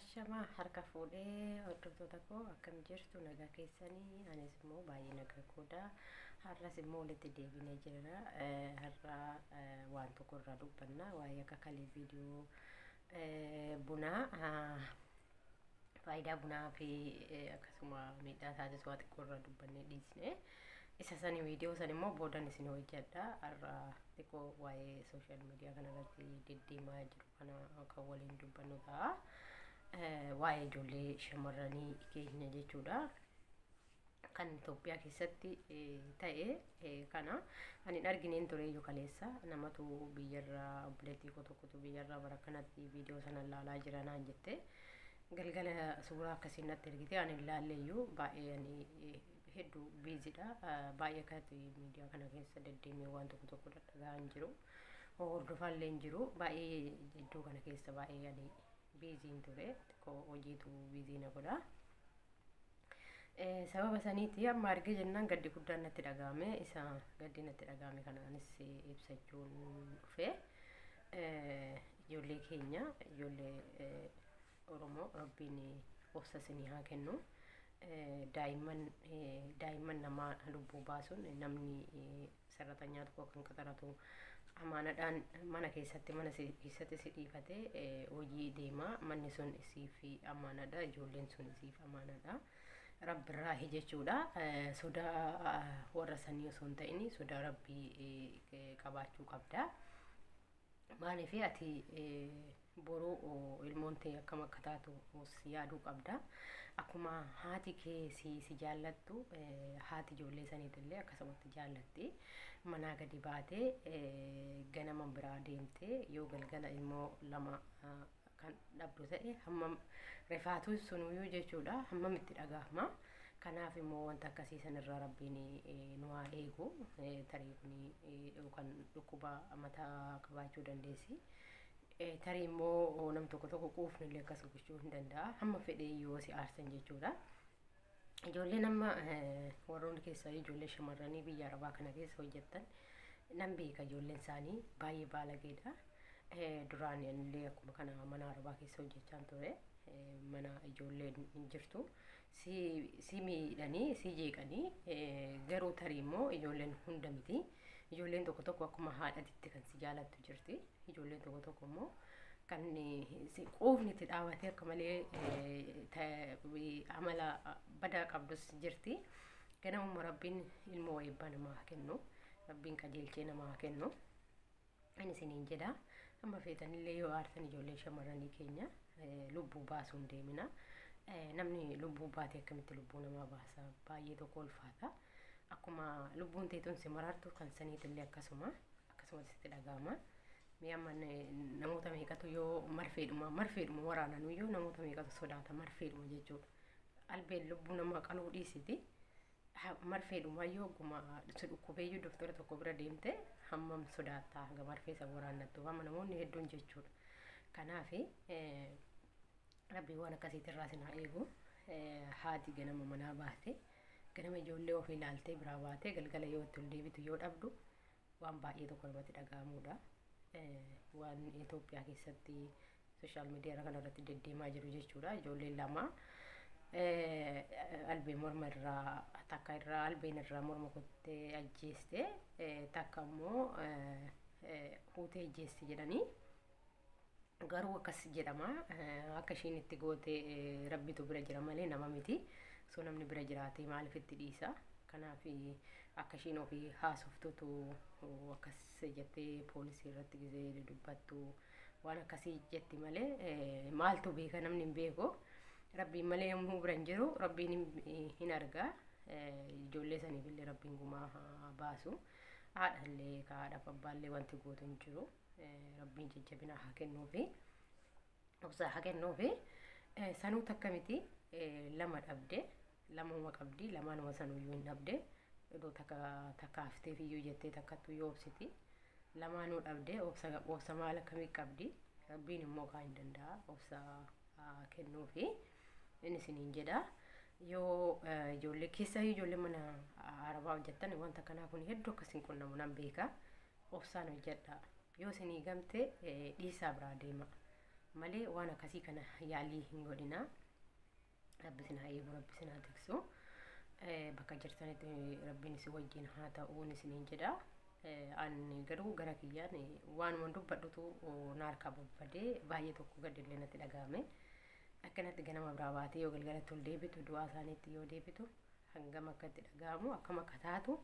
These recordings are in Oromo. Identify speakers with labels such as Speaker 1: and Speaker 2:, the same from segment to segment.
Speaker 1: Ashama harka fuudhee hordoftoota koo akkam jirtu nagaa keessanii anis immoo baay'ee nagaa koodha har'as immoo walitti deebinee jirra har'a waan tokko irraa dubbanna waa'ee akka kalee viidiyoo bunaa faayidaa bunaa fi akkasuma miidhaa isaatis waa xiqqoo irraa dubbannee dhiisne isa sanii viidiyoo san immoo boodan isin hojjedha har'a xiqqoo waa'ee sooshaal miidiyaa kanarratti deddeemaa jiru kana kan waliin dubbannu ta'a. Waa'ee ijoollee shamarranii keenya jechuudha kan Itoophiyaa keessatti ta'e kana ani argineen ture iyyuu kaleessa namatu biyyarraa obboleettii koo tokkotu biyyarraa bara kanatti viidiyoo sana ilaalaa jira naan jette galgala suuraa akkasiin natti ergite ani ilaalle iyyuu baay'ee ani hedduu biizidha baay'ee akkati miidiyaa kana keessa deddeemee waan tokko dhaga'aa hin jiru hordofaallee hin jiru baay'ee iddoo kana keessa baay'ee ani biiziin ture hojiitu biizii na godha sababa saniiti amma argee jennaan gaddi guddaan natti dhagahame isa gaddi natti dhagahame kanaanis ibsachuun dhufe ijoollee keenya ijoollee Oromoo rabbiin obsa isinii haa kennu daa'imman namaa lubbuu baasuun namni sarratanyaa tokko kan qaxaratu amaanadhaan mana keessatti si dhiifatee hojii deemaa manni sun isiif amaanadha ijoolleen sun isiif amaanadha rabbirraa jechuudha sodaa warra sanii osoo hin ta'in sodaa rabbii qabaachuu qabda maaliif ati boruu ilmoon ta'e akkam akka taatu yaaduu qabda akkuma haati kee si jaallattu haati ijoollee saniitillee akkasumatti jaallatti manaa gadi baatee ganama biraa deemtee yoo galgala immoo lama kan dhabdu ta'e hammam rifaatu sunuyyuu jechuudha hammam itti dhagahama kanaaf immoo wanta akkasii sanirraa rabbiin nu haa eegu tarii kun yookaan dhukkuba mataa qabaachuu dandeessi tarii immoo nam tokko quufnillee akkas gochuu hin danda'a hamma fedhee yoo si aarsan jechuudha ijoolleen amma warroonni keessaa ijoollee shamarranii biyya arabaa kana keessa hojjettan nan beeka ijoolleen isaanii baay'ee baalageedha duraan illee akkuma kana mana arabaa keessa hojjechaan ture mana ijoolleen hin jirtu si miidhanii si jeeqanii garuu tarii immoo ijoolleen hunda miti ijoolleen tokko akkuma haadhatitti kan si jaalattu jirti ijoolleen tokko immoo kan si quufni itti dhaabatee akka malee amala badaa qabdus jirti ganamuma rabbiin ilmoo eebbaa namaa kennu rabbiin qajeelchee namaa kennu ani isiniin jedha amma feetanillee yoo aartan ijoollee shamarranii keenya lubbuu baasuun deemina namni lubbuu baatee akkamitti lubbuu namaa baasa baay'ee tokko ulfaata akkuma lubbuun teetuun si marartu kan saniitillee akkasumas itti dhagahama mi'amman namoota meeqatu yoo marfeedhuma waraananu yoo namoota meeqatu sodaata marfeedhuma jechuudha albeen lubbuu namaa qaluu dhiisiti marfeedhuma yoo guma si dhukkubeeyyuu doktora tokko bira deemte hammam sodaata haga marfeesa waraannattu amma namoonni hedduun jechuudha kanaaf rabbii waan akkasiitirraa sin haa eegu haati ganama manaa baate ganama ijoollee ofii ilaaltee biraa baatee galgala yoo itti ol deebitu yoo dhabdu waan baay'ee tokko namatti dhaga'amuudha waan Itoophiyaa keessatti sooshaal miidiyaa kanarratti deddeemaa jiru jechuudha ijoolleen lama albeen morma irraa takka irraa albeen irraa morma kuttee ajjeeste takka immoo fuutee ajjeeste jedhanii garuu akkas jedhama akka ishiin itti goote rabbitu bira jira malee nama miti soo namni bira jiraate maaliif itti dhiisa kanaaf akka ishiin ofii haasoftutu akkas jettee poolisii irratti gizee dubbattu waan akkasii jetti malee maaltu beeka namni hin beeku rabbiin malee yommuu bira hin jiru rabbiin hin argaa ijoollee saniifillee rabbiin gumaa baasu haadhallee haadhaaf abbaallee wanti gootu hin jiru rabbiin jajjabina haa kennuufi obsa haa kennuufi sanuu takka miti lama dhabde lamuma qabdi lamaanuma sanuyyuu hin dhabde iddoo takka hafteef iyyuu jettee takkattu yoo obsiti lamaanuu dhabde obsa maal akkamii qabdi rabbiin immoo kaa hin danda'a obsa kennuufi inni isiniin jedha yoo ijoollee keessa ijoollee mana arabaa hojjettan wanta kanaa kun hedduu akkasiin qunnamu nan beeka obsaan hojjedha yoo isinii gamte dhiisaa biraa deema malee waan akkasii kana yaalii hin godhina. Rabbi isin haa eegu, rabbi isin haa tiksu. Bakka jirtanitti rabbiin isin wajjin haa ta'uun isiniin jedha. Ani garuu gara kiyyaan waanuma dubbadhutu na harkaa babbadee baay'ee tokko gadillee natti dhagahame. Akkanatti ganama biraa baatee yoo galgalatti ol deebitu du'aa isaaniitti yoo deebitu hangam akkatti dhagahamu akkam akka taatu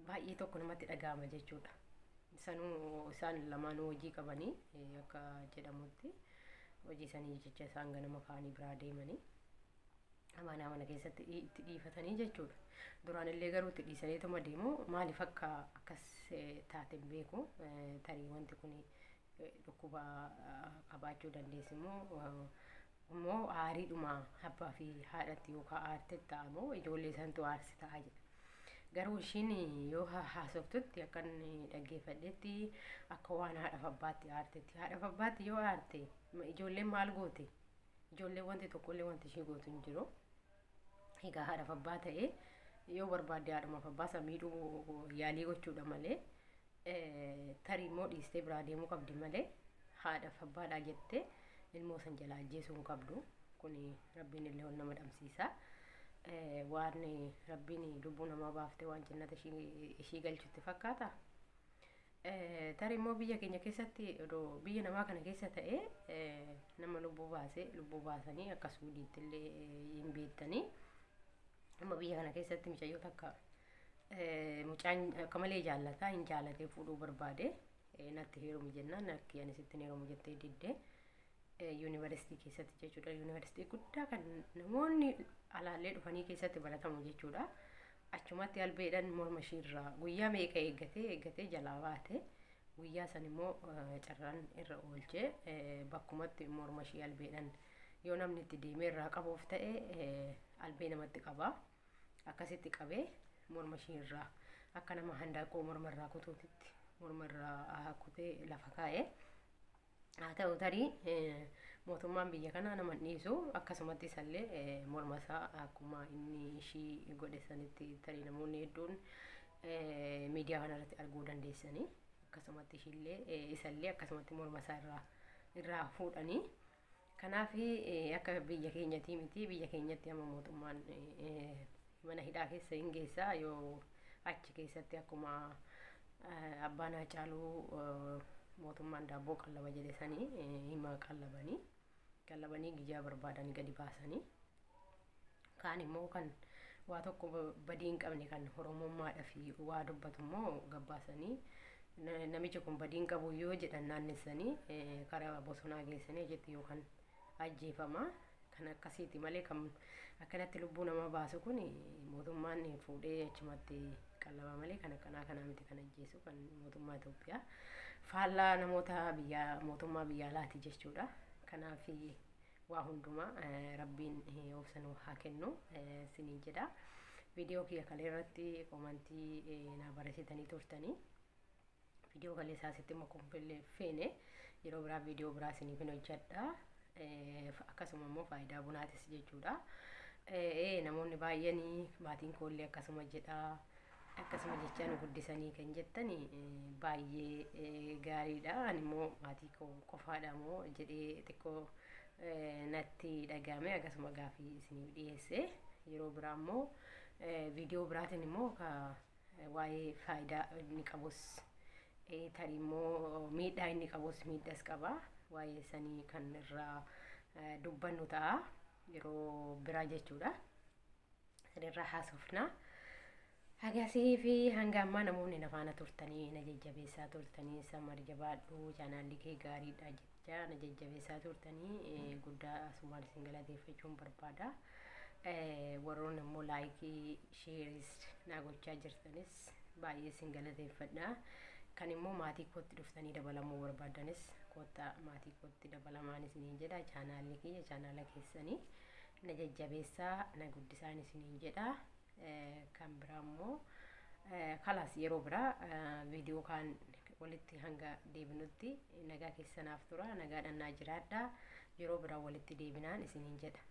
Speaker 1: baay'ee tokko namatti dhagahama jechuudha. Isaan lamaanuu hojii qabanii akka jedhamutti hojii isaanii jecha isaan ganama kaanii biraa deemanii amaanaa mana keessatti itti dhiifatanii jechuudha. Duraan illee garuu itti dhiisaniituma deemu maaliif akka akkas taate hin beeku. Tarii wanti kun dhukkuba qabaachuu dandeessi immoo aariidhuma abbaa fi haadhatti yookaan aartetti ta'amoo ijoollee santu aarsi ta'a jedha. Garuu ishiin yoo haasoftutti akka inni dhaggeeffadhetti akka waan haadhaaf abbaatti aartetti. Haadhaaf abbaatti yoo aarte ijoolleen maal goote? Ijoolleen wanti tokkollee wanti ishee gootu hin jiru. Egaa haadhaaf abbaa ta'ee yoo barbaadde haadhumaaf abbaa isaa miidhuu yaalii gochuudha malee tarii immoo dhiistee biraa deemuu qabdi malee haadhaaf abbaadhaa jettee ilmoo san jalaa ajjeesuu hin qabdu. Kun rabbiin illee ol nama dhabsiisa. Waan rabbiin lubbuu namaa baaftee waan jannata ishii galchutti fakkaata. Tarii immoo biyya keenya keessatti biyya namaa kana keessa ta'ee nama lubbuu baasanii akka Suudiitti illee hin beektanii. Amma biyya kana keessatti mucayyoo takka mucaan akka malee jaallataa hin jaallatee fuudhuu barbaade natti heerumu jennaan akka ani sitti heerumu jettee diddee yuunivarsiitii keessatti jechuudha. Yuunivarsiitii guddaa kan namoonni alaallee dhufanii keessatti baratamu jechuudha. Achumatti albeedhaan morma ishiirraa guyyaa meeqa eeggatee jalaa baate guyyaa san immoo carraan irra oolchee bakkumatti morma ishii albeedhaan yoo namni itti deemee irraa qabuuf ta'e albee namatti qaba. Akkasitti qabee morma ishiirraa akka nama handaaqoo mormarraa kutuutitti mormarraa kutee lafa kaa'ee. Haa ta'u tarii mootummaan biyya kanaa nama dhiisu akkasumatti isallee morma isaa akkuma inni ishii godhe sanitti tarii namoonni hedduun miidiyaa kanarratti arguu dandeessanii akkasumatti ishiillee isallee akkasumatti morma isaa irraa fuudhanii. Kanaaf akka biyya keenyatii miti biyya keenyatti amma mootummaan mana hidhaa keessa hin geessaa yoo achi keessatti akkuma abbaan Haacaaluu mootummaan daabboo qallaba jedhe sanii hima qallabanii gijaa barbaadanii gadi baasanii kaan immoo kan waa tokko badii hin qabne kan oromummaadhaa fi waa dubbatu immoo gabbaasanii namichi kun badii hin qabu yoo jedhan naannessanii karaa bosonaa geessanii jetti yookaan ajjeefama. Kan akkasiiti malee kan akkanatti lubbuu namaa baasu kun mootummaan fuudhee achumatti qallaba malee kan akkanaa kanaa miti kan ajjeesu kan mootummaa Itoophiyaa faallaa namoota mootummaa biyya alaati jechuudha. Kanaaf waa hundumaa rabbiin obsanuu haa kennu isiniin jedha. Viidiyoo kiyya kalee irratti komantii na barreessitanii turtanii viidiyoo kalee isaasitti immoo kumpillee feene yeroo biraa viidiyoo biraa isiniif hin hojjedha. Akkasuma immoo faayidaa bunaatis jechuudha. Namoonni baay'een maatiin koollee akkasuma jedha. Akkasuma jechaan guddisanii kan jettani baay'ee gaariidha. Ani immoo maatii qofaadha moo jedhee xiqqoo natti dhagahame akkasuma gaaffii isiniif dhiyeesse. Yeroo biraa immoo viidiyoo biraatiin immoo waa'ee faayidaa inni qabus tarii immoo miidhaa inni qabus miidhaas qaba. Waa'ee sanii kan irraa dubbannu ta'a yeroo biraa jechuudha. Sanirraa haasofna. Hagasii fi hanga ammaa namoonni na faana turtanii na jajjabeessaa turtanii samar jabaadhu chaanaalli kee gaariidha jecha na jajjabeessaa turtanii guddaa asumaan isin galateeffachuun barbaada. Warroonni immoo laayikii sheeris na gochaa jirtanis baay'ee isin galateeffadha. Kan immoo maatii kootti dhuftanii dabalamuu barbaadanis koota maatii kootti dabalamaan isiniin jedha. Chaanaalli kiyya chaanaala keessanii na jajjabeessaa na guddisaan isiniin jedha. Kan biraa immoo kalaas yeroo biraa viidiyoo kan walitti hanga deebinutti nagaa keessanaaf tura nagaadhaan naa jiraadha. Yeroo biraa walitti deebinaan isiniin jedha.